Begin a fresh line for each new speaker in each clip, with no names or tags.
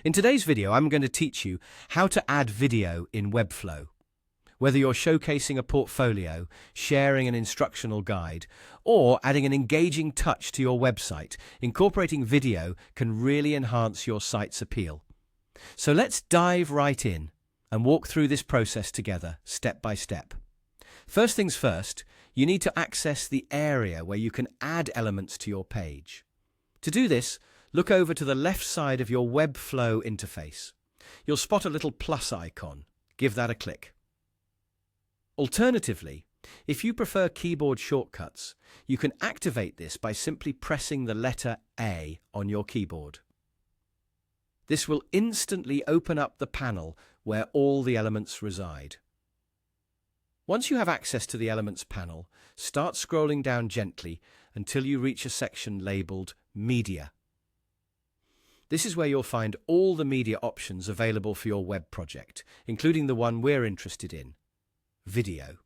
In today's video, I'm going to teach you how to add video in Webflow. Whether you're showcasing a portfolio, sharing an instructional guide, or adding an engaging touch to your website, incorporating video can really enhance your site's appeal. So let's dive right in and walk through this process together, step by step. First things first, you need to access the area where you can add elements to your page. To do this, look over to the left side of your Webflow interface. You'll spot a little plus icon. Give that a click. Alternatively, if you prefer keyboard shortcuts, you can activate this by simply pressing the letter A on your keyboard. This will instantly open up the panel where all the elements reside. Once you have access to the Elements panel, start scrolling down gently until you reach a section labeled Media. This is where you'll find all the media options available for your web project, including the one we're interested in, video.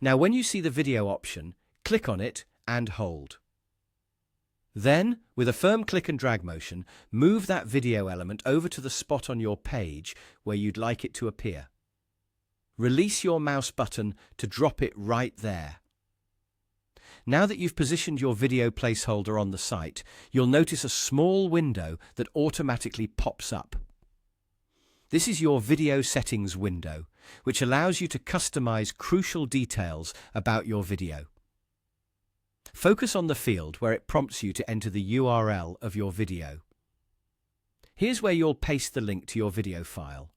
Now, when you see the video option, click on it and hold. Then, with a firm click and drag motion, move that video element over to the spot on your page where you'd like it to appear. Release your mouse button to drop it right there. Now that you've positioned your video placeholder on the site, you'll notice a small window that automatically pops up. This is your video settings window, which allows you to customize crucial details about your video. Focus on the field where it prompts you to enter the URL of your video. Here's where you'll paste the link to your video file.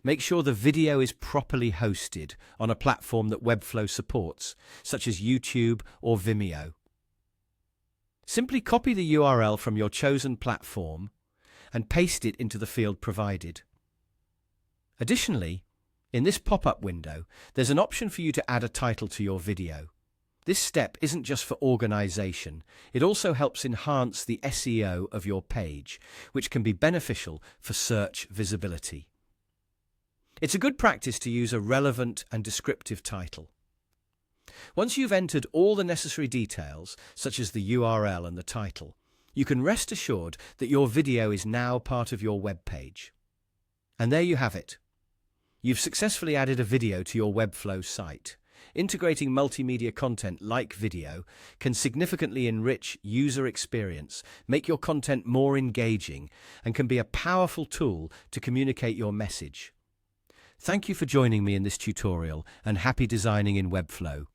Make sure the video is properly hosted on a platform that Webflow supports, such as YouTube or Vimeo. Simply copy the URL from your chosen platform and paste it into the field provided. Additionally, in this pop-up window, there's an option for you to add a title to your video. This step isn't just for organization, it also helps enhance the SEO of your page, which can be beneficial for search visibility. It's a good practice to use a relevant and descriptive title. Once you've entered all the necessary details, such as the URL and the title, you can rest assured that your video is now part of your web page. And there you have it. You've successfully added a video to your Webflow site. Integrating multimedia content like video can significantly enrich user experience, make your content more engaging, and can be a powerful tool to communicate your message. Thank you for joining me in this tutorial, and happy designing in Webflow.